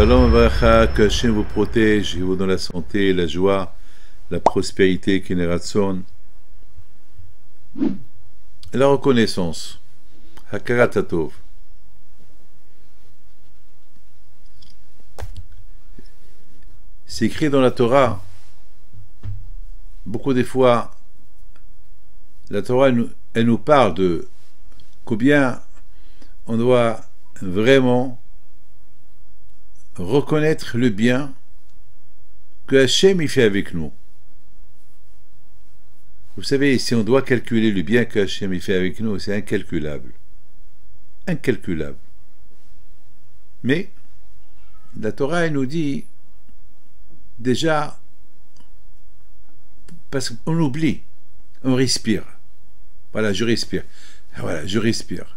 Shalom Avracha, que Hachem vous protège et vous donne la santé, la joie, la prospérité, Keneratson, et la reconnaissance. Hakarat Hatov. C'est écrit dans la Torah. Beaucoup des fois, la Torah, elle nous parle de combien on doit vraiment reconnaître le bien que Hachem y fait avec nous. Vous savez, si on doit calculer le bien que Hachem y fait avec nous, c'est incalculable. Incalculable. Mais la Torah, elle nous dit déjà, parce qu'on oublie, on respire. Voilà, je respire. Voilà, je respire.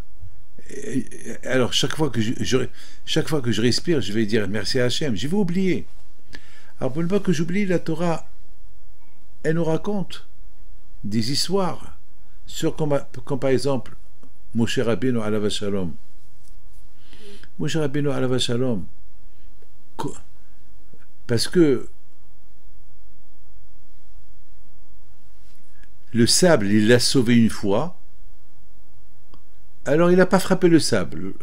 Alors, chaque fois que je respire, je vais dire merci à Hachem. Je vais oublier. Alors, pour ne pas que j'oublie, la Torah, elle nous raconte des histoires sur, comme par exemple, Moshe Rabbeinu alav shalom. Moshe Rabbeinu alav shalom. Parce que le sable, il l'a sauvé une fois, alors il n'a pas frappé le sable.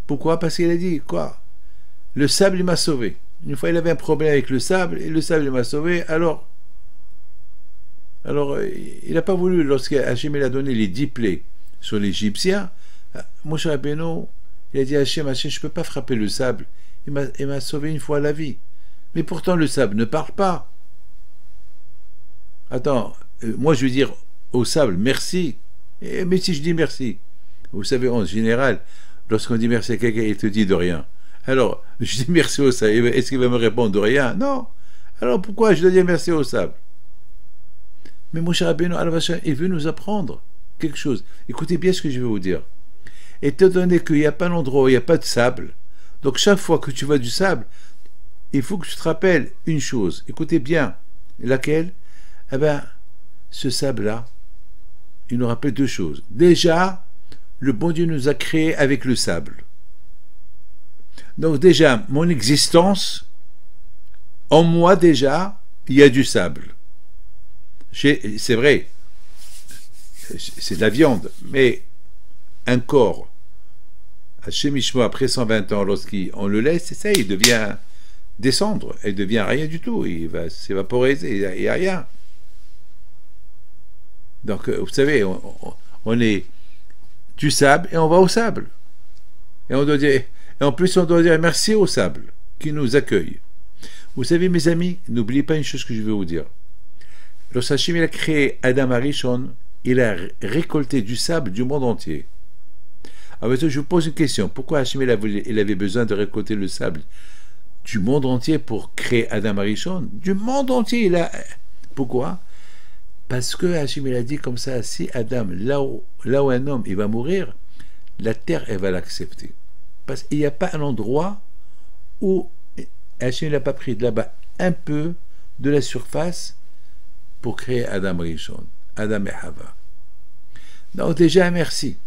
Pourquoi? Parce qu'il a dit, quoi? Le sable, il m'a sauvé. Une fois, il avait un problème avec le sable, et le sable, il m'a sauvé, alors il n'a pas voulu, lorsqu'Hachem a donné les 10 plaies sur l'Égyptien, Moshe Rabbeinu, il a dit à Hachem, je ne peux pas frapper le sable, il m'a sauvé une fois la vie. Mais pourtant, le sable ne parle pas. Attends, moi je vais dire au sable merci, mais si je dis merci, vous savez, en général, lorsqu'on dit merci à quelqu'un, il te dit de rien. Alors, je dis merci au sable, est-ce qu'il va me répondre de rien? Non. Alors pourquoi je dois dire merci au sable? Mais Moshe Rabbeinu alav shalom, il veut nous apprendre quelque chose. Écoutez bien ce que je vais vous dire. Étant donné qu'il n'y a pas d'endroit où il n'y a pas de sable, donc chaque fois que tu vois du sable, il faut que tu te rappelles une chose. Écoutez bien, laquelle? Eh bien, ce sable-là, il nous rappelle deux choses. Déjà, le bon Dieu nous a créés avec le sable. Donc déjà, mon existence, en moi déjà, il y a du sable. C'est vrai, c'est de la viande, mais un corps, Hachem Ishmo, après 120 ans, lorsqu'on le laisse, c'est ça, il devient descendre, il devient rien du tout, il va s'évaporiser, il n'y a rien. Donc, vous savez, on est du sable et on va au sable. Et en plus, on doit dire merci au sable qui nous accueille. Vous savez, mes amis, n'oubliez pas une chose que je vais vous dire. Lorsque Hachem a créé Adam Arishon, il a récolté du sable du monde entier. Alors, je vous pose une question. Pourquoi Hachem il avait besoin de récolter le sable du monde entier pour créer Adam Arishon? Du monde entier. Pourquoi? Parce que Hachem il a dit comme ça, si Adam, là où un homme il va mourir, la terre elle va l'accepter. Parce qu'il n'y a pas un endroit où Hachem n'a pas pris de là-bas un peu de la surface pour créer Adam Rishon, Adam et Hava. Donc déjà merci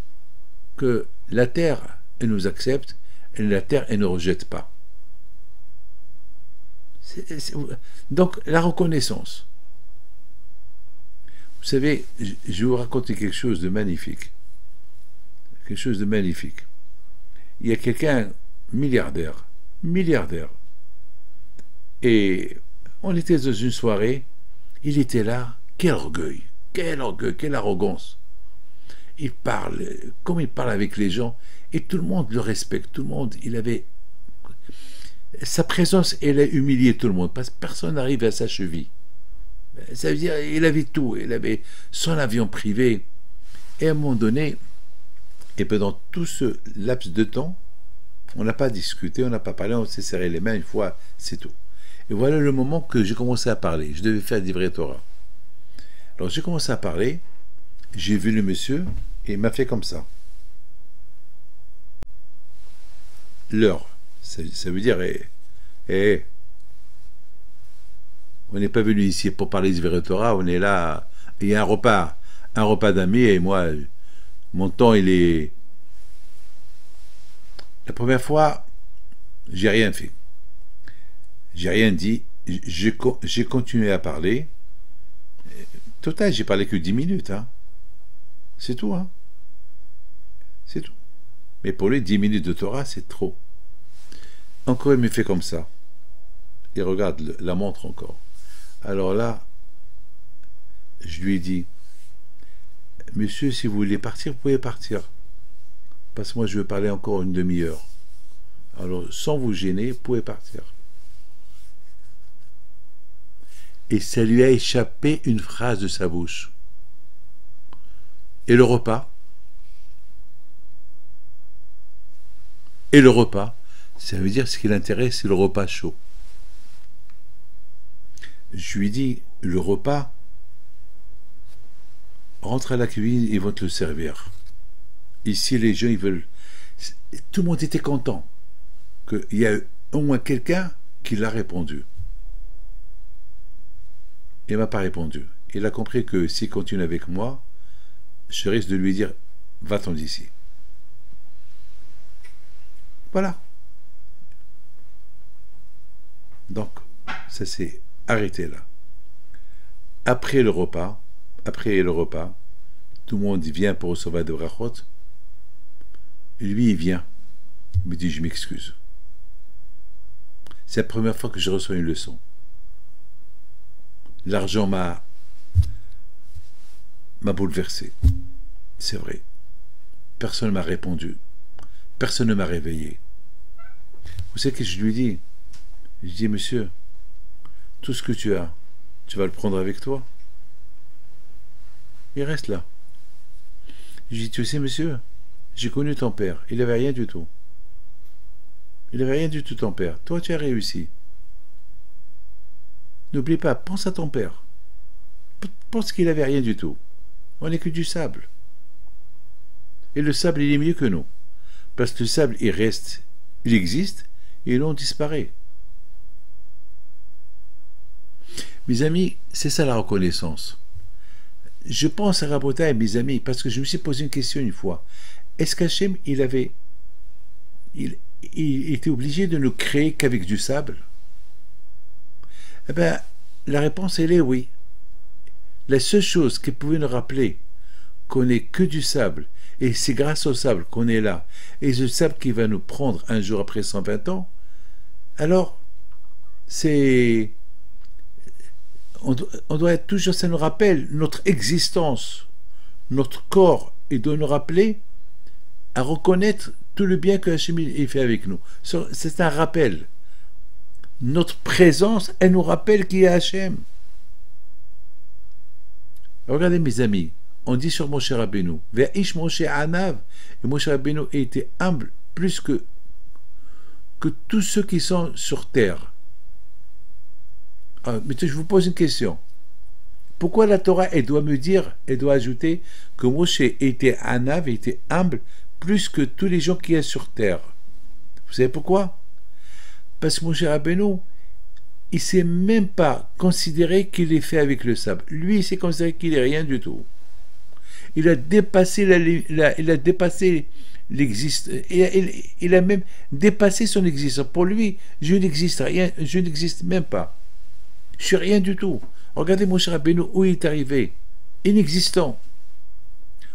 que la terre elle nous accepte et la terre elle ne rejette pas. Donc la reconnaissance. Vous savez, je vais vous raconter quelque chose de magnifique. Quelque chose de magnifique. Il y a quelqu'un, milliardaire, et on était dans une soirée, il était là, quel orgueil, quelle arrogance. Il parle, comme il parle avec les gens, et tout le monde le respecte, tout le monde, sa présence, elle a humilié tout le monde, parce que personne n'arrive à sa cheville. Ça veut dire il avait tout, il avait son avion privé, et à un moment donné, et pendant tout ce laps de temps, on n'a pas discuté, on n'a pas parlé, on s'est serré les mains une fois, c'est tout. Et voilà le moment que j'ai commencé à parler, je devais faire d'Ivrei Torah. Alors j'ai commencé à parler, j'ai vu le monsieur, et il m'a fait comme ça. L'heure, ça veut dire, on n'est pas venu ici pour parler d'Ivrei Torah, on est là, il y a un repas d'amis, et moi, mon temps, il est... La première fois, J'ai rien fait. J'ai rien dit. J'ai continué à parler. Total, j'ai parlé que 10 minutes. Hein. C'est tout. Hein. C'est tout. Mais pour lui, 10 minutes de Torah, c'est trop. Encore, il me fait comme ça. Il regarde la montre encore. Alors là, je lui ai dit, monsieur, si vous voulez partir, vous pouvez partir. Parce que moi, je veux parler encore une demi-heure. Alors, sans vous gêner, vous pouvez partir. Et ça lui a échappé une phrase de sa bouche. Et le repas? Et le repas, ça veut dire ce qui l'intéresse, c'est le repas chaud. Je lui dis, le repas, rentre à la cuisine, ils vont te le servir. Ici, les gens, ils veulent... Tout le monde était content qu'il y a au moins quelqu'un qui l'a répondu. Il ne m'a pas répondu. Il a compris que s'il continue avec moi, je risque de lui dire, va-t'en d'ici. Voilà. Donc, ça s'est arrêté là. Après le repas, tout le monde vient pour recevoir de brachot. Lui, il vient. Il me dit, je m'excuse. C'est la première fois que je reçois une leçon. L'argent m'a bouleversé. C'est vrai. Personne ne m'a répondu. Personne ne m'a réveillé. Vous savez ce que je lui dis? Je dis, monsieur, tout ce que tu as, tu vas le prendre avec toi? Il reste là. Je dis, tu sais, monsieur, j'ai connu ton père. Il n'avait rien du tout. Il n'avait rien du tout, ton père. Toi, tu as réussi. N'oublie pas, pense à ton père. Pense qu'il n'avait rien du tout. On n'est que du sable. Et le sable, il est mieux que nous. Parce que le sable, il reste, il existe, et l'on disparaît. Mes amis, c'est ça la reconnaissance. Je pense à Rabotai, mes amis, parce que je me suis posé une question une fois. Est-ce qu'Hachem, il était obligé de ne créer qu'avec du sable? Eh bien, la réponse, elle est oui. La seule chose qui pouvait nous rappeler qu'on n'est que du sable, et c'est grâce au sable qu'on est là, et ce sable qui va nous prendre un jour après 120 ans, alors, c'est... On doit être toujours, ça nous rappelle notre existence, notre corps, et doit nous rappeler à reconnaître tout le bien que Hachem fait avec nous. C'est un rappel. Notre présence, elle nous rappelle qui est Hachem. Regardez mes amis, on dit sur Moshe Rabbeinu, Ve'ish Moshe Anav, et Moshe Rabbeinu était humble plus que tous ceux qui sont sur terre. Mais je vous pose une question. Pourquoi la Torah, elle doit me dire, elle doit ajouter que Moshe était Anav, était humble plus que tous les gens qui sont sur terre? Vous savez pourquoi? Parce que Moshe Rabbeinu, il ne s'est même pas considéré qu'il est fait avec le sable. Lui, il s'est considéré qu'il n'est rien du tout. Il a dépassé il a dépassé l'existence. Il a même dépassé son existence. Pour lui, je n'existe rien, je n'existe même pas. Je suis rien du tout. Regardez Moshe Rabbeinu, où il est arrivé. Inexistant.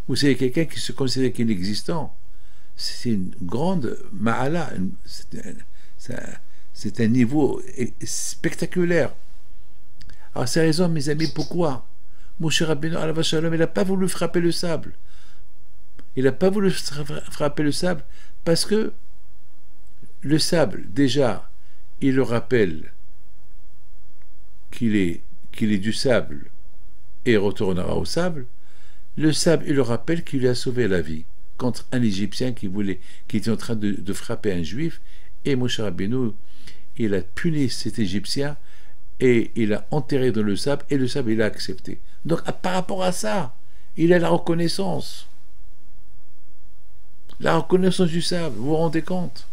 Vous savez, quelqu'un qui se considère qu'inexistant, c'est une grande ma'ala. C'est un niveau spectaculaire. Alors, c'est raison, mes amis, pourquoi Moshe Rabbeinu, alav shalom, il n'a pas voulu frapper le sable. Il n'a pas voulu frapper le sable parce que le sable, déjà, il le rappelle qu'il est du sable et retournera au sable. Le sable, il le rappelle qu'il lui a sauvé la vie contre un Égyptien qui était en train de frapper un Juif, et Moshe Rabbeinu, il a puni cet Égyptien et il l'a enterré dans le sable, et le sable, il a accepté. Donc, par rapport à ça, il a la reconnaissance. La reconnaissance du sable, vous vous rendez compte?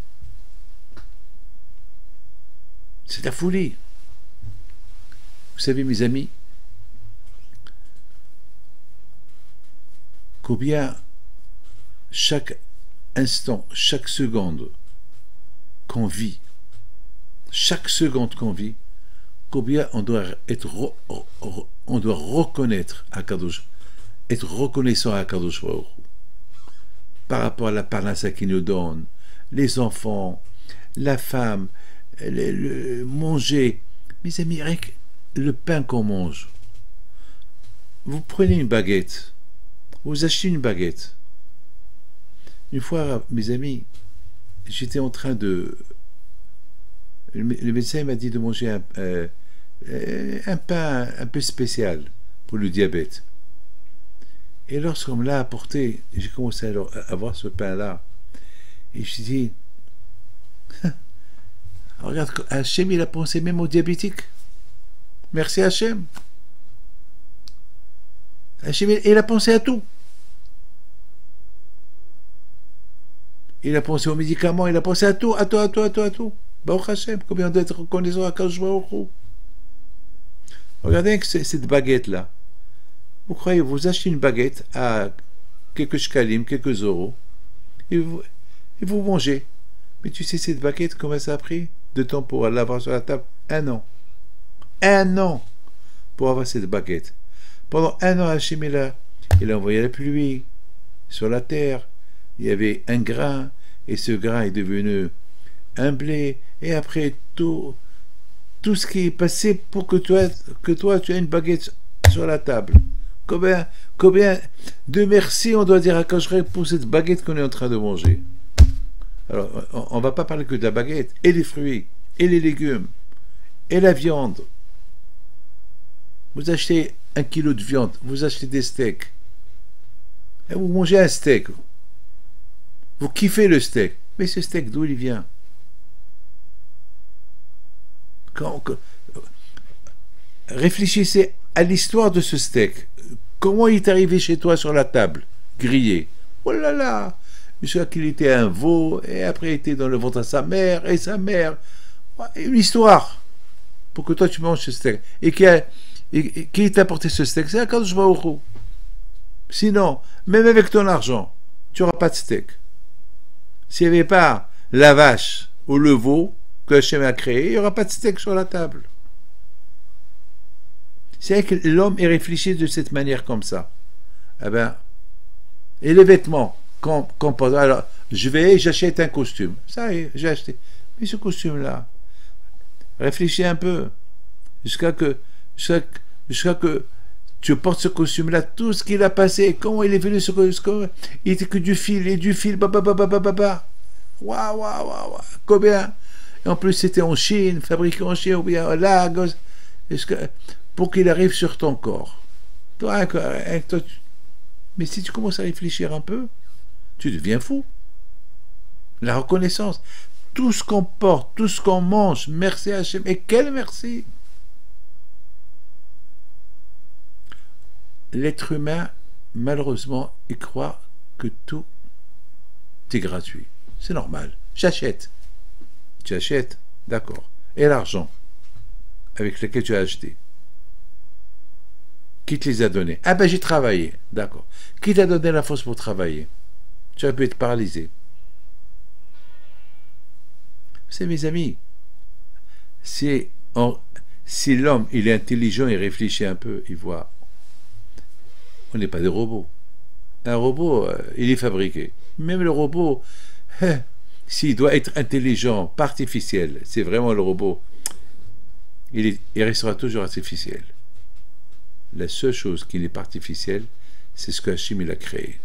C'est la folie. Vous savez, mes amis, combien chaque instant, chaque seconde qu'on vit, chaque seconde qu'on vit, combien on doit reconnaître Akadosh, être reconnaissant à Akadosh Baruch Hu par rapport à la parnassa qu'il nous donne, les enfants, la femme, manger. Mes amis, rien que le pain qu'on mange. Vous prenez une baguette, vous achetez une baguette. Une fois, mes amis, j'étais en train de... Le médecin m'a dit de manger un pain un peu spécial pour le diabète. Et lorsqu'on me l'a apporté, j'ai commencé à voir ce pain-là. Et je me suis dit, regarde, Hachem, il a pensé même aux diabétiques. Merci Hachem. Hachem, il a pensé à tout. Il a pensé aux médicaments, il a pensé à tout, à tout. Baruch Hachem, combien on doit être reconnaissant à Kadosh Baruch Hu. Regardez cette baguette-là. Vous croyez, vous achetez une baguette à quelques shkalim, quelques euros, et vous mangez. Mais tu sais, cette baguette, combien ça a pris de temps pour l'avoir sur la table? 1 an. 1 an pour avoir cette baguette. Pendant 1 an, Hachem, il a envoyé la pluie sur la terre. Il y avait un grain, et ce grain est devenu un blé, et après tout ce qui est passé pour que toi tu aies une baguette sur la table. Combien de merci on doit dire à Kosher pour cette baguette qu'on est en train de manger. Alors, on ne va pas parler que de la baguette, et les fruits, et les légumes, et la viande. Vous achetez 1 kilo de viande, vous achetez des steaks, et vous mangez un steak. Vous kiffez le steak, mais ce steak, d'où il vient? Réfléchissez à l'histoire de ce steak. Comment il est arrivé chez toi sur la table, grillé? Oh là là! Jusqu'à qu'il était un veau, et après il était dans le ventre à sa mère, et sa mère. Une histoire pour que toi tu manges ce steak. Et qui t'a apporté ce steak? C'est Akadosh Baruch Hu. Sinon, même avec ton argent, tu n'auras pas de steak. S'il n'y avait pas la vache ou le veau que Hachem a créé, il n'y aura pas de steak sur la table. C'est vrai que l'homme est réfléchi de cette manière comme ça. Eh ben, et les vêtements, alors, j'achète un costume. Ça y est, j'ai acheté. Mais ce costume-là, réfléchis un peu. Jusqu'à que tu portes ce costume-là, tout ce qu'il a passé, comment il est venu ce costume, il était que du fil, et du fil, waouh, combien? Et en plus, c'était en Chine, fabriqué en Chine, ou bien à Lagos, pour qu'il arrive sur ton corps. Mais si tu commences à réfléchir un peu, tu deviens fou. La reconnaissance, tout ce qu'on porte, tout ce qu'on mange, merci Hachem, et quel merci! L'être humain, malheureusement, il croit que tout est gratuit. C'est normal. J'achète. Tu achètes, d'accord. Et l'argent avec lequel tu as acheté? Qui te les a donnés? Ah ben j'ai travaillé, d'accord. Qui t'a donné la force pour travailler? Tu aurais pu être paralysé. C'est mes amis. Si l'homme il est intelligent et réfléchit un peu, il voit. On n'est pas des robots. Un robot, il est fabriqué. Même le robot, s'il doit être intelligent, pas artificiel, c'est vraiment le robot, il restera toujours artificiel. La seule chose qui n'est pas artificielle, c'est ce que Hachem il a créé.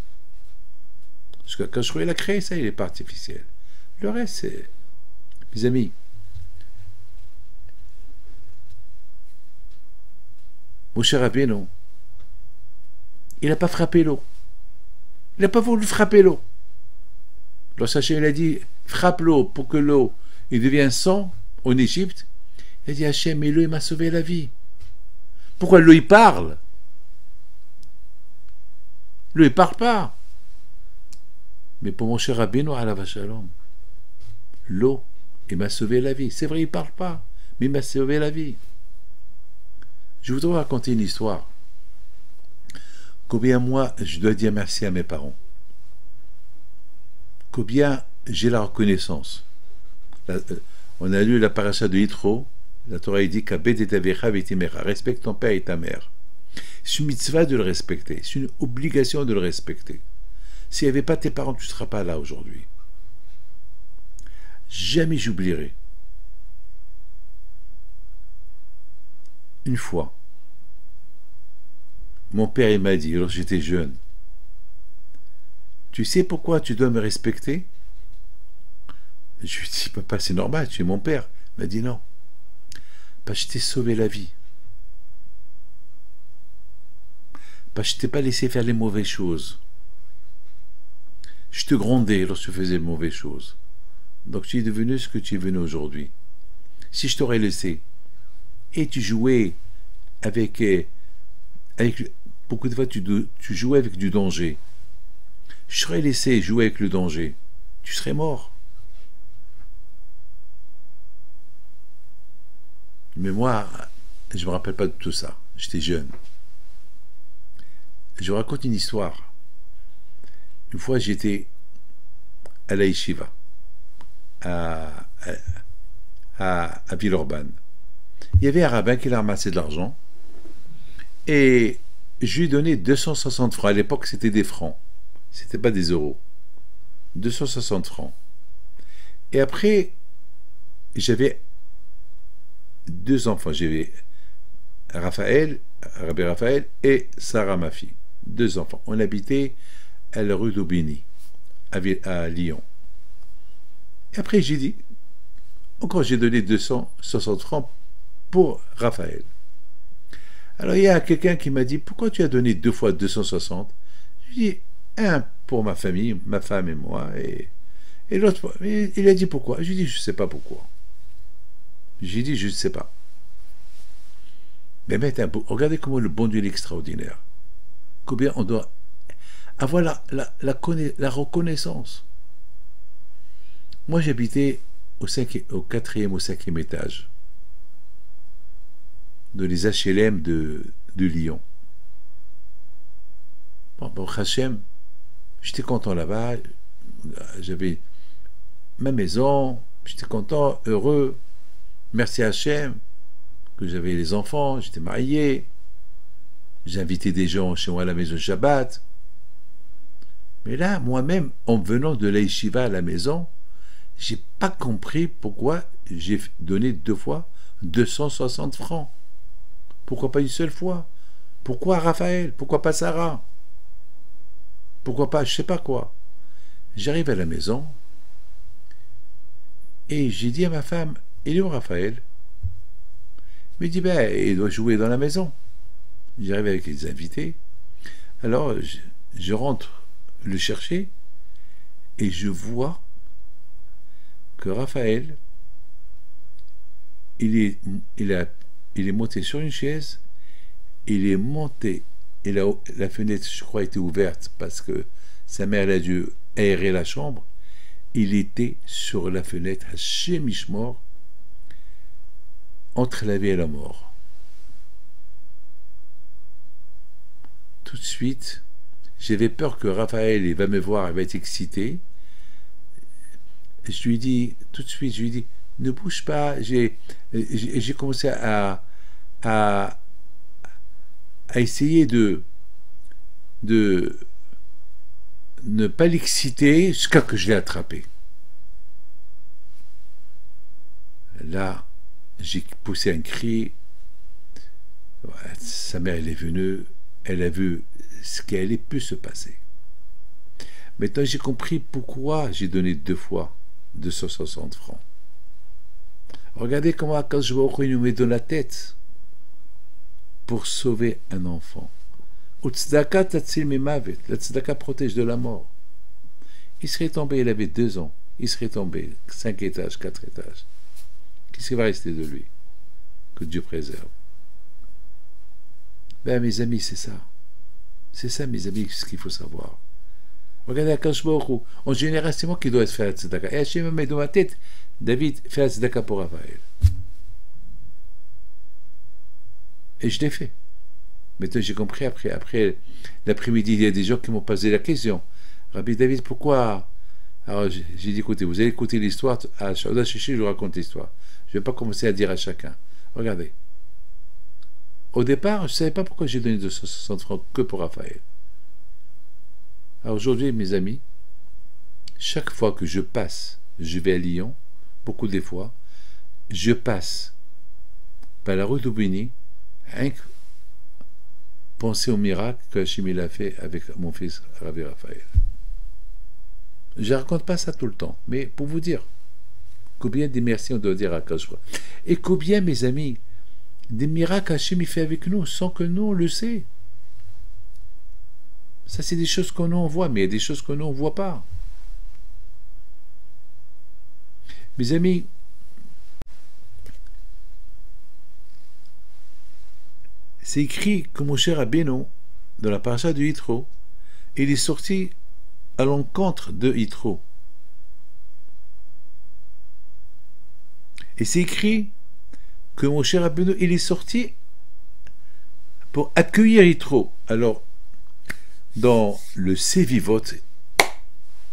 Ce que Hachem il a créé, ça, il n'est pas artificiel. Le reste, c'est... Mes amis, Moshe Rabbeinu, il n'a pas frappé l'eau. Il n'a pas voulu frapper l'eau. Lorsque Hachem il a dit frappe l'eau pour que l'eau devienne sang en Égypte, il a dit Hachem, mais l'eau il m'a sauvé la vie. Pourquoi l'eau il parle? L'eau il parle pas. Mais pour mon cher Rabbeinu alav shalom, l'eau il m'a sauvé la vie. C'est vrai, il parle pas, mais il m'a sauvé la vie. Je voudrais raconter une histoire. Combien moi je dois dire merci à mes parents. Combien j'ai la reconnaissance. On a lu la paracha de Yitro. La Torah dit qu'Abed et Avecha v'itimecha. Respecte ton père et ta mère. C'est une mitzvah de le respecter. C'est une obligation de le respecter. S'il n'y avait pas tes parents, tu ne seras pas là aujourd'hui. Jamais j'oublierai. Une fois, mon père il m'a dit, lorsque j'étais jeune, tu sais pourquoi tu dois me respecter? Je lui ai dit, papa, c'est normal, tu es mon père. Il m'a dit non. Parce que je t'ai sauvé la vie. Parce que je t'ai pas laissé faire les mauvaises choses. Je te grondais lorsque tu faisais les mauvaises choses. Donc tu es devenu ce que tu es devenu aujourd'hui. Si je t'aurais laissé et tu jouais avec beaucoup de fois tu jouais avec du danger. Je t'aurais laissé jouer avec le danger. Tu serais mort. Mais moi, je ne me rappelle pas de tout ça. J'étais jeune. Je vous raconte une histoire. Une fois, j'étais à la yeshiva, à Villeurbanne. Il y avait un rabbin qui a ramassé de l'argent et je lui ai donné 260 francs. À l'époque, c'était des francs. C'était pas des euros. 260 francs. Et après, j'avais deux enfants. J'avais Raphaël, Rabbi Raphaël et Sarah, ma fille. Deux enfants. On habitait à la rue d'Aubigny, à Lyon. Et après, j'ai dit, encore j'ai donné 260 francs pour Raphaël. Alors, il y a quelqu'un qui m'a dit, pourquoi tu as donné deux fois 260? Je lui ai dit, un pour ma famille, ma femme et moi, et l'autre, il a dit pourquoi? Je lui ai dit, je ne sais pas pourquoi. J'ai dit, je ne sais pas. Mais regardez comment le bon Dieu est extraordinaire. Combien on doit avoir la reconnaissance. Moi, j'habitais au quatrième, au cinquième étage de les HLM de Lyon. Bon, Hachem, j'étais content là-bas, j'avais ma maison, j'étais content, heureux, merci à Hachem, que j'avais les enfants, j'étais marié, j'ai invité des gens chez moi à la maison Shabbat. Mais là, moi-même, en venant de la yeshiva à la maison, j'ai pas compris pourquoi j'ai donné deux fois 260 francs. Pourquoi pas une seule fois? Pourquoi Raphaël? Pourquoi pas Sarah? Pourquoi pas je sais pas quoi? J'arrive à la maison et j'ai dit à ma femme, il est où Raphaël? Il me dit, ben, il doit jouer dans la maison. J'arrive avec les invités. Alors, je rentre le chercher et je vois que Raphaël, il est monté sur une chaise, il est monté, et la fenêtre, je crois, était ouverte parce que sa mère a dû aérer la chambre. Il était sur la fenêtre, chez Mishmor, entre la vie et la mort. Tout de suite, j'avais peur que Raphaël il va me voir, il va être excité. Je lui dis, tout de suite, je lui dis, ne bouge pas. J'ai commencé à essayer de ne pas l'exciter jusqu'à que je l'ai attrapé. Là, j'ai poussé un cri. Sa mère, elle est venue, elle a vu ce qui allait pu se passer. Maintenant, j'ai compris pourquoi j'ai donné deux fois 260 francs. Regardez comment quand je vois qu'il nous met dans la tête pour sauver un enfant. La tzedaka protège de la mort. Il serait tombé, il avait 2 ans. Il serait tombé 5 étages, 4 étages. Qu'est-ce qui va rester de lui? Que Dieu préserve. Ben, mes amis, c'est ça. C'est ça, mes amis, ce qu'il faut savoir. Regardez Akash Baruch Hu. En général, c'est moi qui dois faire la tzedaka. Et Hachem me met dans ma tête, David, fais la tzedaka pour Raphaël. Et je l'ai fait. Maintenant, j'ai compris après l'après-midi, il y a des gens qui m'ont posé la question. Rabbi David, pourquoi Alors j'ai dit, écoutez, vous allez écouter l'histoire, à Shauda Chichi, je vous raconte l'histoire. Je ne vais pas commencer à dire à chacun. Regardez. Au départ, je ne savais pas pourquoi j'ai donné 260 francs que pour Raphaël. Alors aujourd'hui, mes amis, chaque fois que je passe, je vais à Lyon, beaucoup des fois, je passe par la rue d'Aubigny, rien que penser au miracle que Hachim a fait avec mon fils Rabbi Raphaël. Je ne raconte pas ça tout le temps, mais pour vous dire combien de merci on doit dire à Kashua. Et combien, mes amis, des miracles Hachim fait avec nous sans que nous on le sait. Ça, c'est des choses qu'on en voit, mais il y a des choses qu'on ne voit pas. Mes amis, c'est écrit que mon cher Rabbeinu, dans la paracha de Yitro, il est sorti à l'encontre de Yitro. Et c'est écrit que mon cher Rabbeinu, il est sorti pour accueillir Yitro. Alors, dans le Sévivot,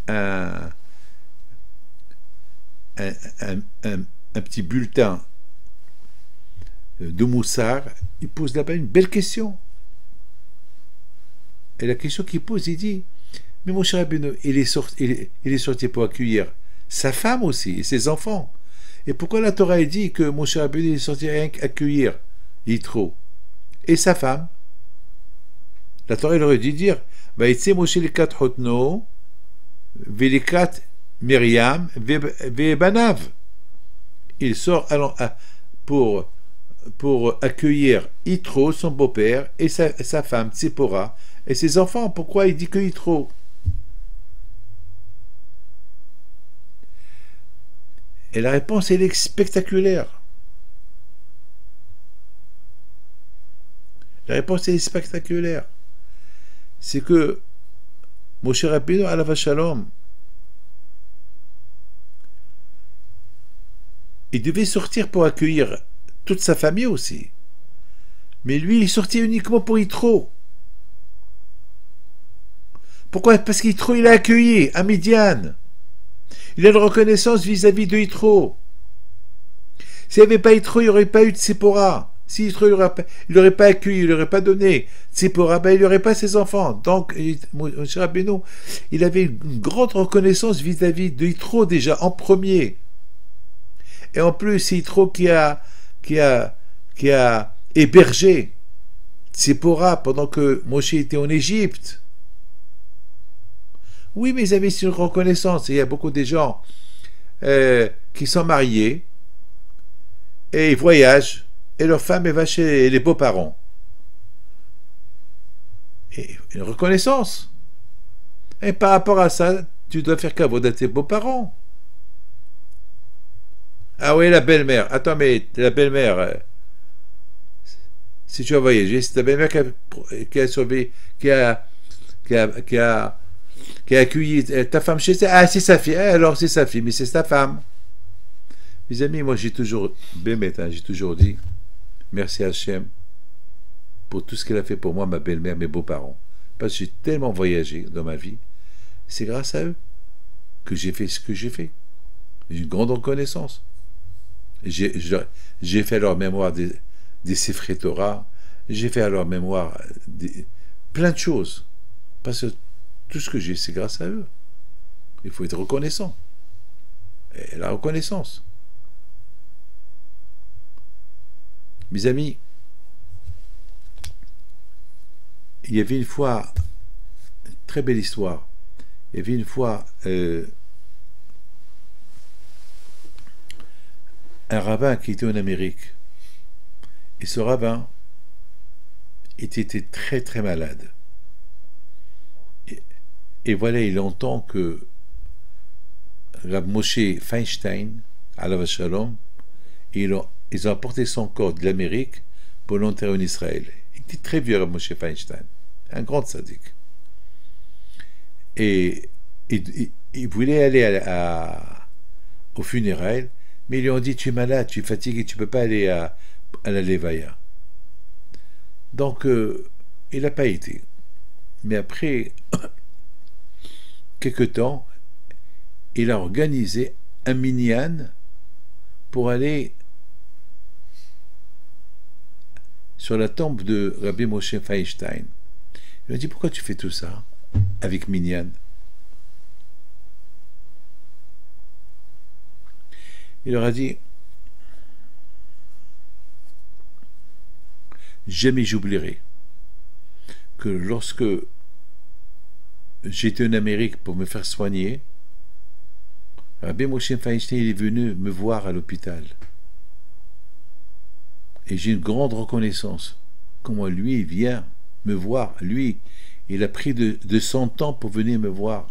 un petit bulletin de Moussard, il pose là-bas une belle question. Et la question qu'il pose, il dit, mais mon cher Rabbeinu, il est sorti pour accueillir sa femme aussi et ses enfants. Et pourquoi la Torah a dit que mon cher Rabbeinu est sorti rien qu'accueillir Yitro et sa femme? La Torah aurait dû dire, Vaïtse Moshe likat hotno, velikat Myriam, vebanav. Il sort pour accueillir Yitro, son beau-père, et sa femme, Tzipora, et ses enfants. Pourquoi il dit que Yitro? Et la réponse, elle est spectaculaire. La réponse, elle est spectaculaire. C'est que Moshe Rabbeinu, alav shalom, il devait sortir pour accueillir toute sa famille aussi. Mais lui, il est sorti uniquement pour Yitro. Pourquoi? Parce qu'Yitro, il a accueilli à Midian. Il a une reconnaissance vis-à-vis de Yitro. S'il n'y avait pas Yitro, il n'y aurait pas eu de Tzipora. Si Yitro, il n'aurait pas accueilli, il n'aurait pas donné Tzipora, ben, il n'aurait pas ses enfants. Donc, Moshe Rabbeinu, il avait une grande reconnaissance vis-à-vis de Yitro déjà, en premier. Et en plus, c'est Yitro qui a hébergé Tzipora pendant que Moshe était en Égypte. Oui, mes amis, c'est une reconnaissance. Il y a beaucoup de gens qui sont mariés et ils voyagent et leur femme va chez les beaux-parents. Et une reconnaissance. Et par rapport à ça, tu dois faire kavod à tes beaux-parents. Ah oui, la belle-mère. Attends, mais la belle-mère, si tu as voyagé, c'est ta belle-mère qui a accueilli ta femme chez elle. Ah, c'est sa fille. Alors, c'est sa fille, mais c'est sa femme. Mes amis, moi, j'ai toujours dit merci à Hachem pour tout ce qu'elle a fait pour moi, ma belle-mère, mes beaux-parents. Parce que j'ai tellement voyagé dans ma vie. C'est grâce à eux que j'ai fait ce que j'ai fait. J'ai une grande reconnaissance. J'ai fait à leur mémoire des Sefrei Torah. J'ai fait à leur mémoire plein de choses. Parce que tout ce que j'ai, c'est grâce à eux. Il faut être reconnaissant. Et la reconnaissance. Mes amis, il y avait une fois, une très belle histoire, il y avait une fois un rabbin qui était en Amérique. Et ce rabbin était très très malade. Et voilà, il entend que Rav Moshe Feinstein, alav shalom, ils ont apporté son corps de l'Amérique pour l'enterrer en Israël. Il était très vieux, Rav Moshe Feinstein, un grand sadique. Et il voulait aller aux funérailles, mais ils lui ont dit, tu es malade, tu es fatigué, tu ne peux pas aller à la Levaya. Donc, il n'a pas été. Mais après quelque temps, il a organisé un minyan pour aller sur la tombe de Rabbi Moshe Feinstein. Il lui a dit, pourquoi tu fais tout ça avec minyan? Il leur a dit, jamais j'oublierai que lorsque j'étais en Amérique pour me faire soigner, Rabbi Moshe Feinstein est venu me voir à l'hôpital. Et j'ai une grande reconnaissance. Comment lui, il vient me voir. Lui, il a pris de son temps pour venir me voir.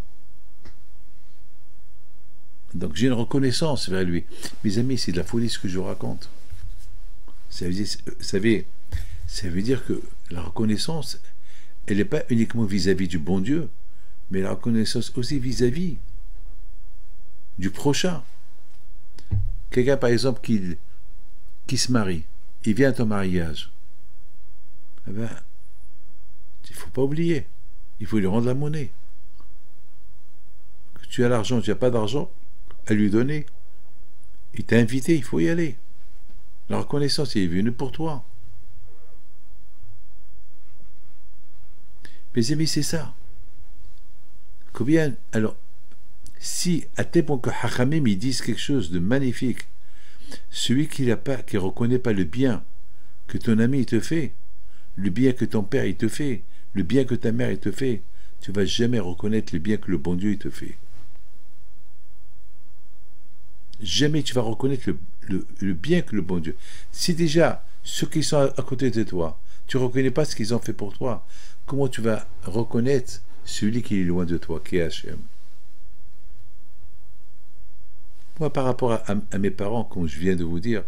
Donc j'ai une reconnaissance vers lui. Mes amis, c'est de la folie ce que je vous raconte. Ça veut dire que la reconnaissance, elle n'est pas uniquement vis-à-vis du bon Dieu, mais la reconnaissance aussi vis-à-vis du prochain. Quelqu'un, par exemple, qui se marie, il vient à ton mariage. Eh ben, il ne faut pas oublier, il faut lui rendre la monnaie. Que tu as l'argent, tu n'as pas d'argent, à lui donner. Il t'a invité, il faut y aller. La reconnaissance, il est venu pour toi. Mes amis, c'est ça. Combien, alors, si à tel point que Hachamim ils disent quelque chose de magnifique, celui qui ne reconnaît pas le bien que ton ami il te fait, le bien que ton père il te fait, le bien que ta mère il te fait, tu ne vas jamais reconnaître le bien que le bon Dieu il te fait. Jamais tu vas reconnaître le bien que le bon Dieu. Si déjà ceux qui sont à côté de toi, tu ne reconnais pas ce qu'ils ont fait pour toi, comment tu vas reconnaître celui qui est loin de toi, qui est Hachem? Moi, par rapport à mes parents, comme je viens de vous dire,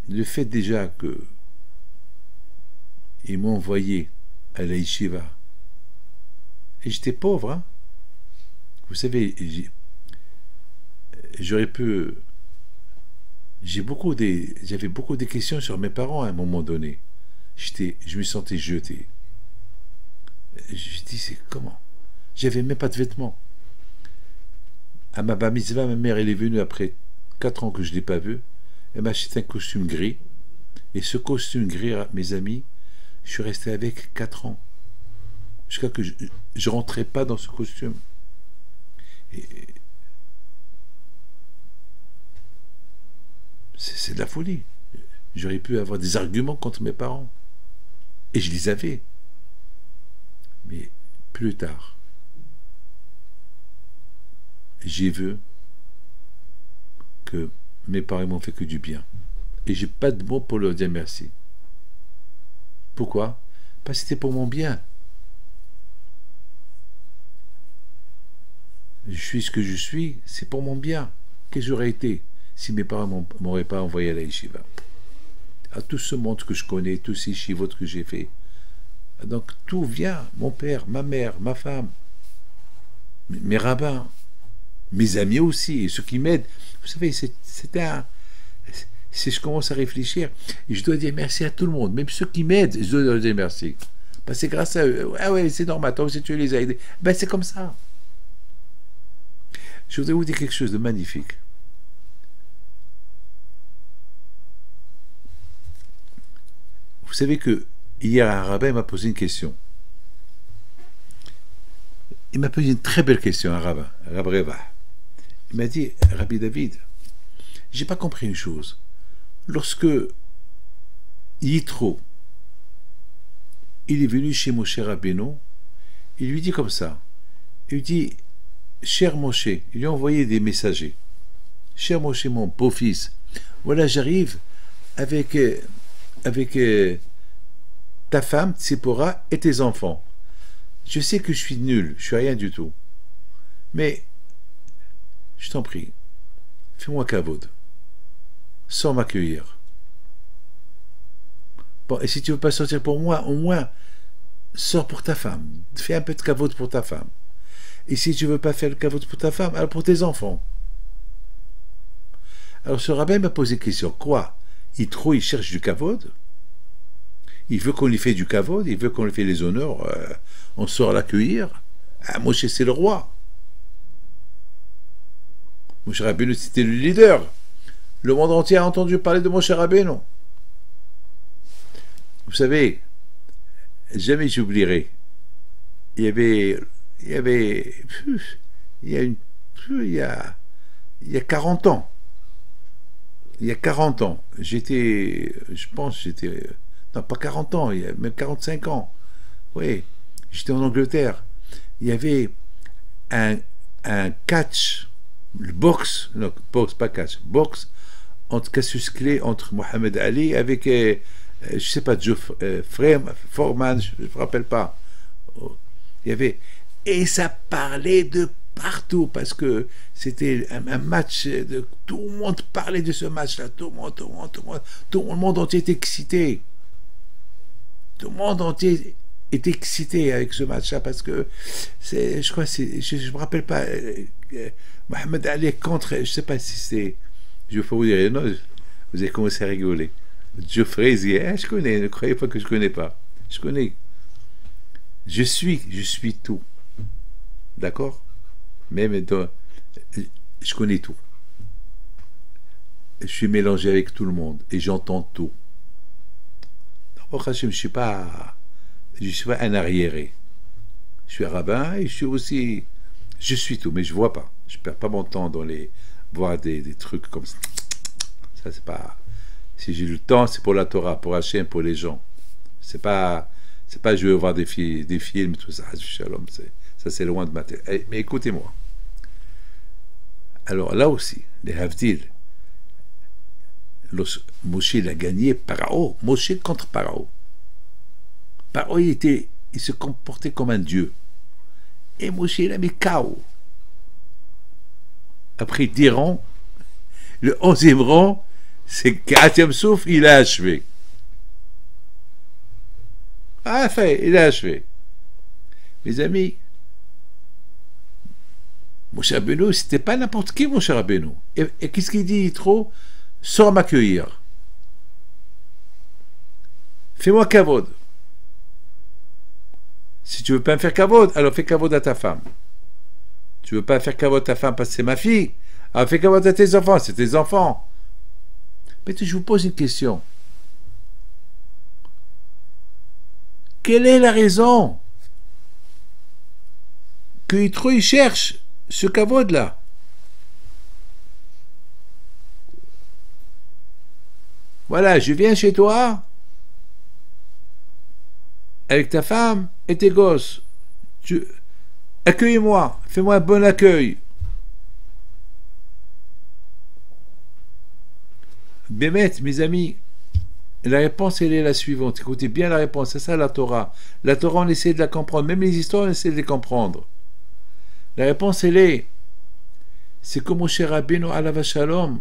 le fait déjà que ils m'ont envoyé à la yeshiva, et j'étais pauvre, hein? Vous savez, j'aurais pu... j'avais beaucoup de questions sur mes parents à un moment donné. Je me sentais jeté. Je dis, c'est comment? J'avais même pas de vêtements. À ma bar mitzvah, ma mère elle est venue après 4 ans que je ne l'ai pas vue. Elle m'a acheté un costume gris. Et ce costume gris, mes amis, je suis resté avec 4 ans. Jusqu'à que je ne rentrais pas dans ce costume. C'est de la folie. J'aurais pu avoir des arguments contre mes parents. Et je les avais. Mais plus tard, j'ai vu que mes parents m'ont fait que du bien. Et j'ai pas de mots pour leur dire merci. Pourquoi? Parce que c'était pour mon bien. Je suis ce que je suis, c'est pour mon bien. Qu'est-ce que j'aurais été si mes parents m'auraient pas envoyé à la yeshiva? À tout ce monde que je connais, tous ces yeshivot que j'ai fait. Donc tout vient, mon père, ma mère, ma femme, mes rabbins, mes amis aussi, et ceux qui m'aident. Vous savez, si je commence à réfléchir, et je dois dire merci à tout le monde, même ceux qui m'aident, je dois leur dire merci. Parce que c'est grâce à eux. Ah ouais, c'est normal, toi aussi tu les as aidés. Ben c'est comme ça. Je voudrais vous dire quelque chose de magnifique. Vous savez que hier, un rabbin m'a posé une question. Il m'a posé une très belle question, un rabbin, Rabbi Reva. Il m'a dit, Rabbi David, j'ai pas compris une chose. Lorsque Yitro, il est venu chez Moshe Rabbeinu, il lui dit comme ça. Il lui dit, cher Moshe, il lui a envoyé des messagers. Cher Moshe, mon beau-fils, voilà, j'arrive avec ta femme, Tzipora, et tes enfants. Je sais que je suis nul, je suis rien du tout. Mais, je t'en prie, fais-moi kavod, sans m'accueillir. Bon, et si tu veux pas sortir pour moi, au moins, sors pour ta femme. Fais un peu de kavod pour ta femme. Et si tu veux pas faire le kavod pour ta femme, alors pour tes enfants. Alors ce rabbin m'a posé question. Quoi? Il cherche du kavod? Il veut qu'on lui fait du kavod? Il veut qu'on lui fait les honneurs? On sort l'accueillir? Ah, Moshe, c'est le roi. Moshe Rabbeinu, c'était le leader. Le monde entier a entendu parler de Moshe Rabbeinu. Vous savez, jamais j'oublierai. Il y a 40 ans. Il y a 40 ans, non pas 40 ans, il y a même 45 ans. Oui, j'étais en Angleterre. Il y avait un catch, le boxe, non, boxe, pas catch, boxe, entre Cassius Clay, entre Mohamed Ali, avec, je sais pas, Joe Foreman, je ne me rappelle pas. Il y avait, et ça parlait de partout, parce que c'était un match, tout le monde parlait de ce match-là, tout le monde entier était excité. Tout le monde entier est excité avec ce match-là, parce que je crois, je me rappelle pas, Mohamed Ali contre, je sais pas si c'est, je vais pas vous dire, non, vous avez commencé à rigoler. Joe Frazier, je connais, ne croyez pas que je connais pas. Je connais. Je suis tout. D'accord? Même je connais tout. Je suis mélangé avec tout le monde et j'entends tout. Je ne suis pas un arriéré. Je suis rabbin et je suis tout, mais je vois pas. Je perds pas mon temps dans voir des trucs comme ça. Ça, c'est pas. Si j'ai le temps, c'est pour la Torah, pour Hachem, pour les gens. C'est pas je veux voir des films, tout ça. Shalom, ça c'est loin de ma tête. Mais écoutez-moi. Alors là aussi, les Havdil, Moshe a gagné Parao. Moshe contre Parao. Parao, il se comportait comme un dieu. Et Moshe, il a mis KO. Après 10 rangs, le 11e rang, c'est Katiam Souf, il a achevé. Ah, fait, il a achevé. Mes amis, Moshe Rabbeinu, c'était pas n'importe qui, Moshe Rabbeinu. Et qu'est-ce qu'il dit, trop? Sors m'accueillir. Fais-moi kavod. Si tu veux pas me faire kavod, alors fais kavod à ta femme. Tu veux pas faire kavod à ta femme parce que c'est ma fille, alors fais kavod à tes enfants, c'est tes enfants. Mais je vous pose une question. Quelle est la raison que Yitro il cherche ce kavod là? Voilà, je viens chez toi avec ta femme et tes gosses. Accueille-moi, fais-moi un bon accueil. Bémet, mes amis, la réponse, elle est la suivante. Écoutez bien la réponse, c'est ça la Torah. La Torah, on essaie de la comprendre. Même les histoires, on essaie de les comprendre. La réponse, elle est, c'est comme Moshe Rabbeinu alav shalom.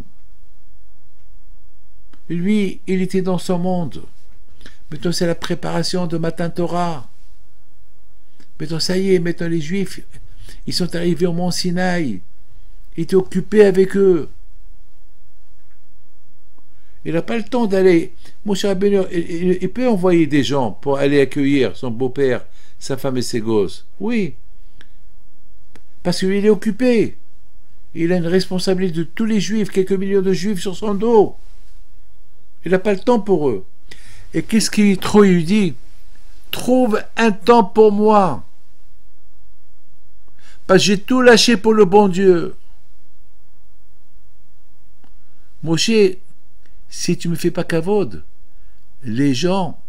Lui, il était dans son monde. Maintenant, c'est la préparation de Matan Torah. Maintenant, ça y est, maintenant les Juifs, ils sont arrivés au mont Sinaï. Il était occupé avec eux. Il n'a pas le temps d'aller. Moshe Rabbeinu, il peut envoyer des gens pour aller accueillir son beau-père, sa femme et ses gosses. Oui. Parce qu'il est occupé. Il a une responsabilité de tous les Juifs, quelques millions de Juifs sur son dos. Il n'a pas le temps pour eux. Et qu'est-ce qu'il lui dit? Trouve un temps pour moi. Parce que j'ai tout lâché pour le bon Dieu. Moshe, si tu ne me fais pas kavod, les gens,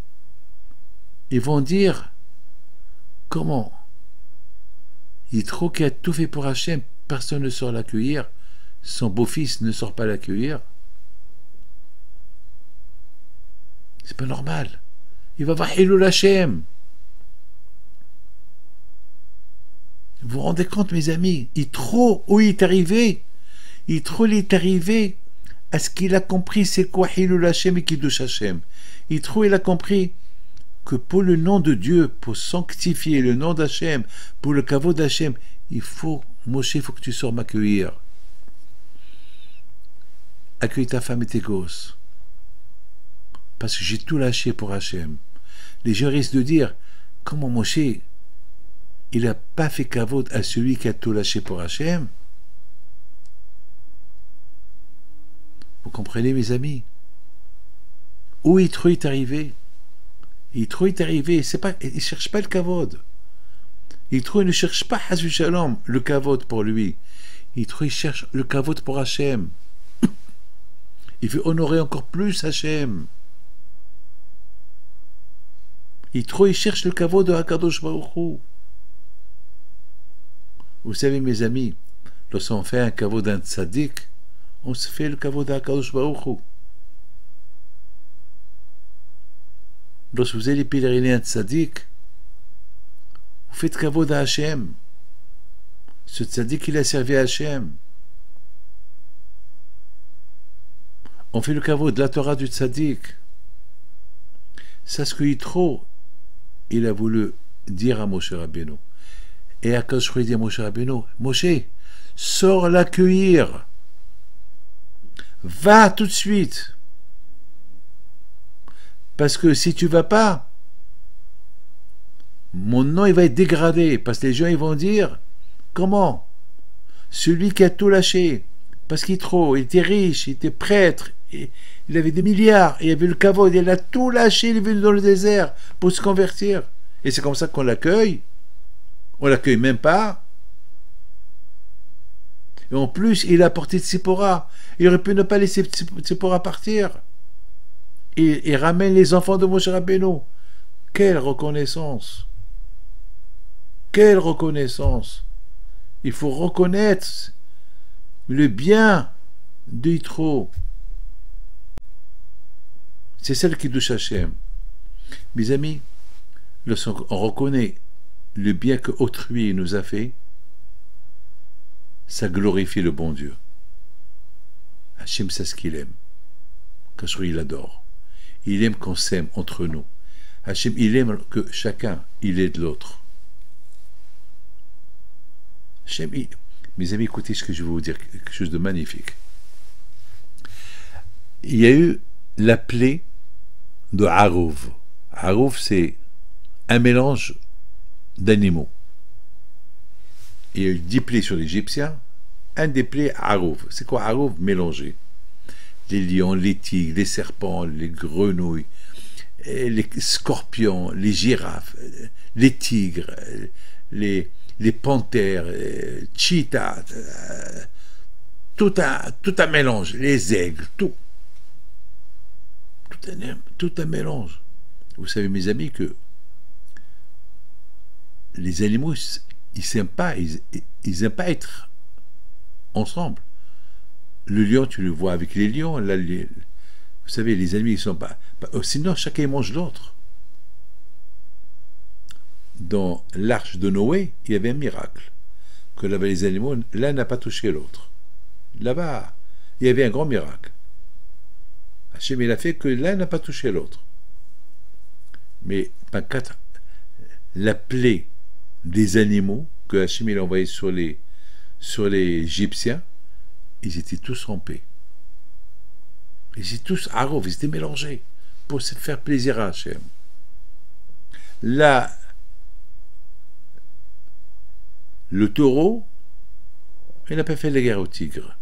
ils vont dire, comment? Yitro qui a tout fait pour Hachem, personne ne sort l'accueillir, son beau-fils ne sort pas l'accueillir. C'est pas normal. Il va voir Hilul Hachem. Vous vous rendez compte, mes amis? Yitro, où il est arrivé? Yitro, il est arrivé à ce qu'il a compris c'est quoi Hilul Hachem et Kiddush Hachem. Yitro, il a compris que pour le nom de Dieu, pour sanctifier le nom d'Hachem, pour le kavod d'Hachem, Moshe, il faut que tu sors m'accueillir. Accueille ta femme et tes gosses. Parce que j'ai tout lâché pour Hachem. Les gens risquent de dire, comment Moshe, il n'a pas fait kavod à celui qui a tout lâché pour Hachem? Vous comprenez, mes amis? Où Yitro est arrivé? Yitro est arrivé, c'est pas, il ne cherche pas le kavod. Yitro ne cherche pas Hashu Shalom, le kavod pour lui. Yitro, il cherche le kavod pour Hachem. Il veut honorer encore plus Hachem. Yitro, il cherche le kavod de Hakadosh Baruch Hu. Vous savez, mes amis, lorsqu'on fait un kavod d'un tzaddik, on se fait le kavod de Hakadosh Baruch Hu. Lorsque vous allez pèleriner un tzaddik, vous faites kavod à Hachem. Ce tzaddik, il a servi à Hachem. On fait le kavod de la Torah du tzaddik. C'est ce que Yitro, il a voulu dire à Moshe Rabbeinu. Et à Kadosh Baruch Hu dit à Moshe Rabbeinu, Moshe, sors l'accueillir. Va tout de suite. Parce que si tu vas pas, mon nom il va être dégradé. Parce que les gens ils vont dire, comment? Celui qui a tout lâché, parce qu'il était riche, il était prêtre, il avait des milliards, il avait le kavod, il a tout lâché, il est venu dans le désert pour se convertir. Et c'est comme ça qu'on l'accueille. On l'accueille même pas. Et en plus, il a apporté Tzipora. Il aurait pu ne pas laisser Tzipora partir. Et ramène les enfants de Moshe Rabbeinu. Quelle reconnaissance! Quelle reconnaissance! Il faut reconnaître le bien de Yitro. C'est celle qui douche Hachem. Mes amis, lorsqu'on reconnaît le bien que autrui nous a fait, ça glorifie le bon Dieu. Hachem sait ce qu'il aime. Quand il adore. Il aime qu'on s'aime entre nous. Hachem, il aime que chacun, il aide l'autre. Hachem, mes amis, écoutez ce que je vais vous dire, quelque chose de magnifique. Il y a eu la plaie de Harouv. Harouv, c'est un mélange d'animaux. Il y a eu 10 plaies sur l'Égyptien, un des plaies Harouv. C'est quoi Harouv? Mélangé. Les lions, les tigres, les serpents, les grenouilles, les scorpions, les girafes, les tigres, les panthères, cheetahs, tout un mélange, les aigles, tout un mélange. Vous savez, mes amis, que les animaux, ils n'aiment pas être ensemble. Le lion, tu le vois avec les lions. Là, vous savez, les animaux, ils sont pas. Sinon, chacun mange l'autre. Dans l'arche de Noé, il y avait un miracle. Que là-bas, les animaux, l'un n'a pas touché l'autre. Là-bas, il y avait un grand miracle. Hachem, il a fait que l'un n'a pas touché l'autre. Mais la plaie des animaux que Hachem il a envoyé sur les Égyptiens, ils étaient tous en paix. Ils étaient tous arov, ils étaient mélangés pour se faire plaisir à Hachem. Là, le taureau, il n'a pas fait la guerre au tigre.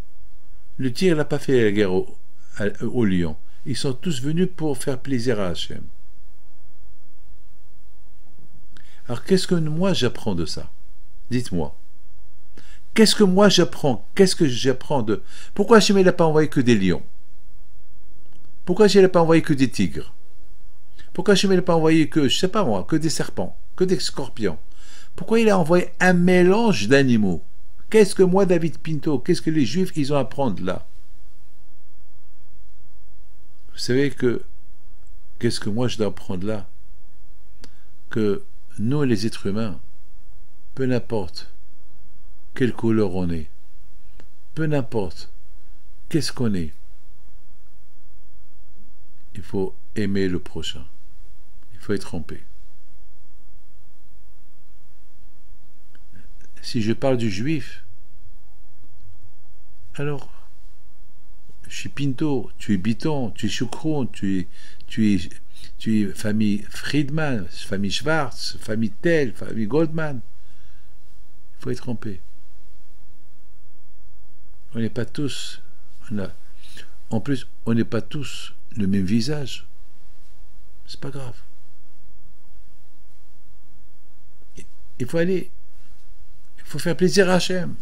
Le tigre n'a pas fait la guerre au lion. Ils sont tous venus pour faire plaisir à Hachem. Alors, qu'est-ce que moi j'apprends de ça? Dites-moi. Qu'est-ce que moi j'apprends? Qu'est-ce que j'apprends de... Pourquoi Hachem n'a pas envoyé que des lions? Pourquoi Hachem n'a pas envoyé que des tigres? Pourquoi Hachem n'a pas envoyé que, je sais pas moi, que des serpents, que des scorpions? Pourquoi il a envoyé un mélange d'animaux? Qu'est-ce que moi, David Pinto, qu'est-ce que les Juifs, ils ont à apprendre là? Vous savez que, qu'est-ce que moi je dois apprendre là? Que nous, les êtres humains, peu n'importe quelle couleur on est, peu n'importe qu'est-ce qu'on est, il faut aimer le prochain, il faut être en paix. Si je parle du juif, alors je suis Pinto, tu es Biton, tu es Choukroun, tu es famille Friedman, famille Schwartz, famille Tell, famille Goldman. Il faut être en paix. On n'est pas tous, En plus, on n'est pas tous le même visage. C'est pas grave. Il faut aller, il faut faire plaisir à Hachem.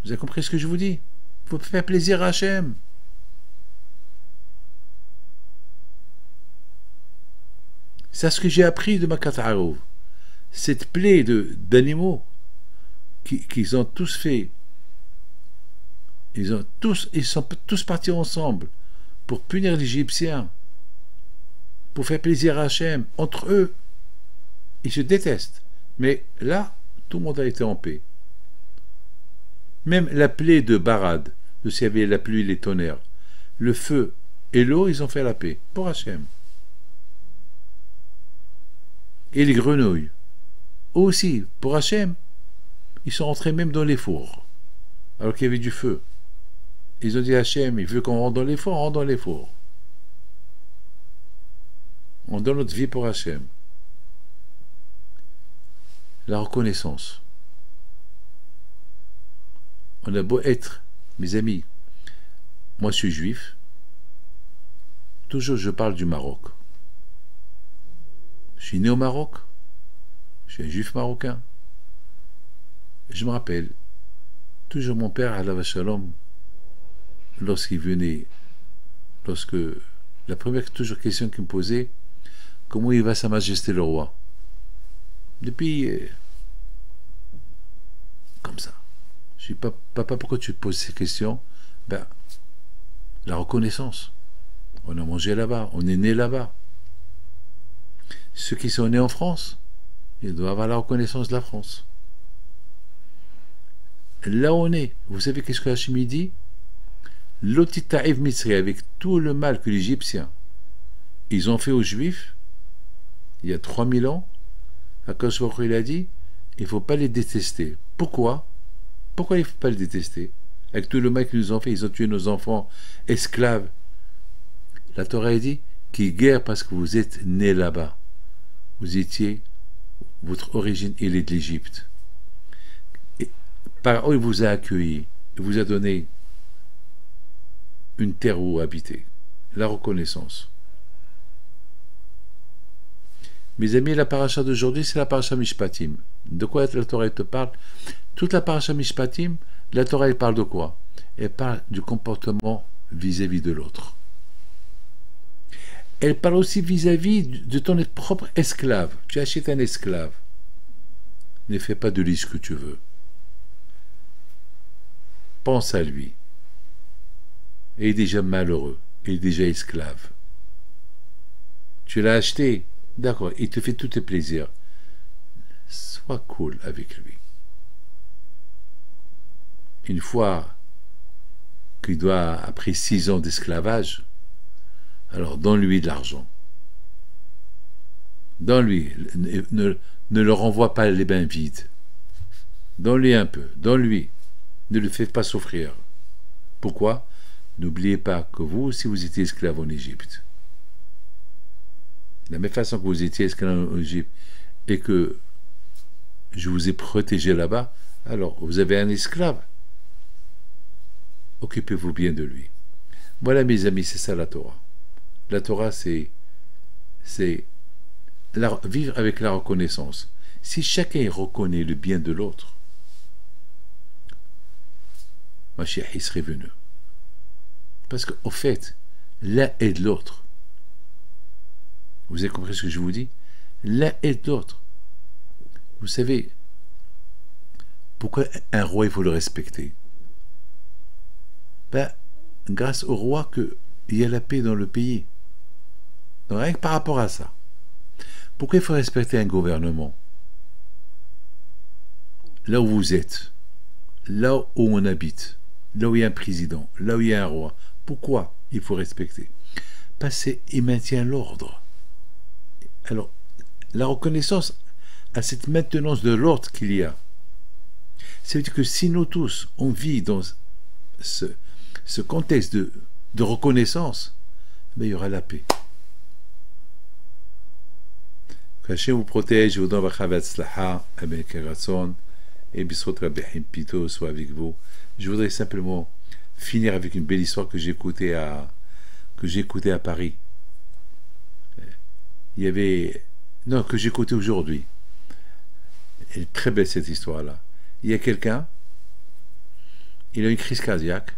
Vous avez compris ce que je vous dis? Il faut faire plaisir à Hachem. C'est ce que j'ai appris de ma Kata'arov. Cette plaie d'animaux qu'ils ont tous fait. Ils sont tous partis ensemble pour punir l'Égyptien, pour faire plaisir à Hachem. Entre eux, ils se détestent. Mais là, tout le monde a été en paix. Même la plaie de Barad, de s'il y avait la pluie et les tonnerres, le feu et l'eau, ils ont fait la paix pour Hachem. Et les grenouilles, eux aussi, pour Hachem, ils sont entrés même dans les fours, alors qu'il y avait du feu. Ils ont dit à Hachem, il veut qu'on rentre dans les fours, on rentre dans les fours. On donne notre vie pour Hachem. La reconnaissance. On a beau être, mes amis, moi je suis juif, toujours je parle du Maroc. Je suis né au Maroc, je suis un juif marocain. Je me rappelle, toujours mon père, Alav Shalom, lorsqu'il venait, la première question qu'il me posait, comment il va Sa Majesté le Roi? Depuis, comme ça. Je dis, papa, pourquoi tu te poses ces questions? Ben, la reconnaissance. On a mangé là-bas, on est né là-bas. Ceux qui sont nés en France, ils doivent avoir la reconnaissance de la France. Là où on est, vous savez qu'est-ce que Hachem dit? L'otitaïv Misri, avec tout le mal que les Égyptiens ils ont fait aux Juifs, il y a 3000 ans, Akadosh Baruch Hu, il a dit, il ne faut pas les détester. Pourquoi? Pourquoi il ne faut pas les détester? Avec tout le mal qu'ils nous ont fait, ils ont tué nos enfants esclaves. La Torah a dit, qui guère parce que vous êtes nés là-bas. Vous étiez, votre origine, elle est de l'Égypte. Et par où il vous a accueilli, il vous a donné une terre où habiter. La reconnaissance. Mes amis, la paracha d'aujourd'hui, c'est la paracha Mishpatim. De quoi la Torah te parle? Toute la paracha Mishpatim, la Torah elle parle de quoi? Elle parle du comportement vis-à-vis de l'autre. Elle parle aussi vis-à-vis de ton propre esclave. Tu achètes un esclave. Ne fais pas de lui ce que tu veux. Pense à lui. Il est déjà malheureux. Il est déjà esclave. Tu l'as acheté. D'accord, il te fait tous tes plaisirs. Sois cool avec lui. Une fois qu'il doit, après 6 ans d'esclavage, alors donne-lui de l'argent. Donne-lui, ne le renvoie pas les mains vides. Donne-lui un peu, donne-lui. Ne le fais pas souffrir. Pourquoi? N'oubliez pas que vous aussi vous étiez esclave en Égypte. De la même façon que vous étiez esclave en Égypte et que je vous ai protégé là-bas, alors vous avez un esclave. Occupez-vous bien de lui. Voilà mes amis, c'est ça la Torah. La Torah, c'est vivre avec la reconnaissance. Si chacun reconnaît le bien de l'autre, Mashiach il serait venu. Parce qu'au fait, l'un aide l'autre. Vous avez compris ce que je vous dis? L'un aide l'autre. Vous savez, pourquoi un roi, il faut le respecter? Ben, grâce au roi qu'il y a la paix dans le pays. Donc, rien que par rapport à ça. Pourquoi il faut respecter un gouvernement? Là où vous êtes, là où on habite, là où il y a un président, là où il y a un roi. Pourquoi il faut respecter? Parce qu'il maintient l'ordre. Alors, la reconnaissance à cette maintenance de l'ordre qu'il y a, ça veut dire que si nous tous, on vit dans ce contexte de reconnaissance, ben, il y aura la paix. Que Hachem vous protège, vous donne votre tzlaha, avec Ratson, et Bisrot Rabbi Pito soit avec vous. Je voudrais simplement finir avec une belle histoire que j'écoutais à Paris. Il y avait... Non, que j'écoutais aujourd'hui. Elle est très belle cette histoire-là. Il y a quelqu'un, il a une crise cardiaque,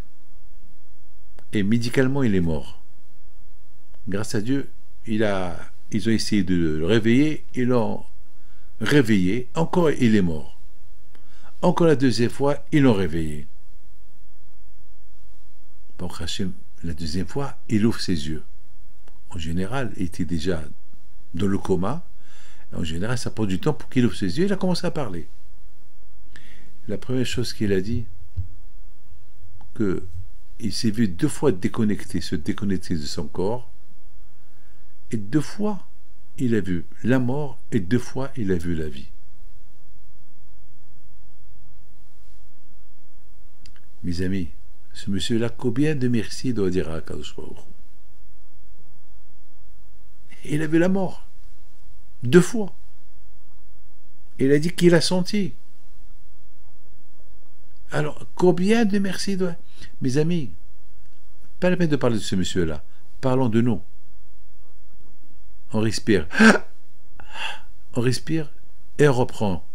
et médicalement il est mort. Grâce à Dieu, ils ont essayé de le réveiller, ils l'ont réveillé, encore il est mort. Encore la deuxième fois, ils l'ont réveillé. Bon, Hachem, la deuxième fois, il ouvre ses yeux. En général, il était déjà dans le coma. En général, ça prend du temps pour qu'il ouvre ses yeux. Il a commencé à parler. La première chose qu'il a dit, qu'il s'est vu 2 fois se déconnecter de son corps, et 2 fois, il a vu la mort, et 2 fois, il a vu la vie. Mes amis, ce monsieur-là, combien de merci doit dire à Kadosh Baruch Hu? Il a vu la mort 2 fois. Il a dit qu'il a senti. Alors, combien de merci doit... Mes amis, pas la peine de parler de ce monsieur-là. Parlons de nous. On respire. On respire et on reprend.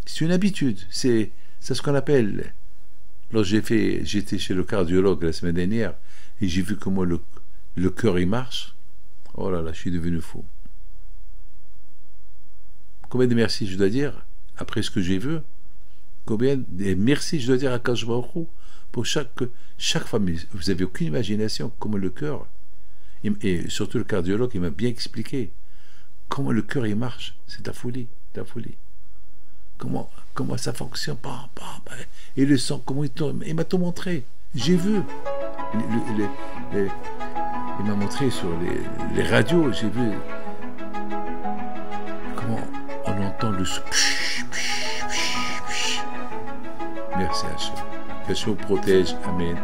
C'est une habitude. C'est ce qu'on appelle... J'étais chez le cardiologue la semaine dernière et j'ai vu comment le cœur il marche. Oh là là, je suis devenu fou. Combien de merci je dois dire après ce que j'ai vu? Combien de merci je dois dire à Kadosh Baruch Hu pour chaque fois. Mais vous n'avez aucune imagination comment le cœur, et surtout le cardiologue, il m'a bien expliqué comment le cœur il marche. C'est la folie, la folie. Comment ça fonctionne. Et le sang, comment il tourne. Il m'a tout montré. J'ai vu. Il m'a montré sur les radios. J'ai vu comment on entend le son. Merci Hachem. Hachem protège. Amen.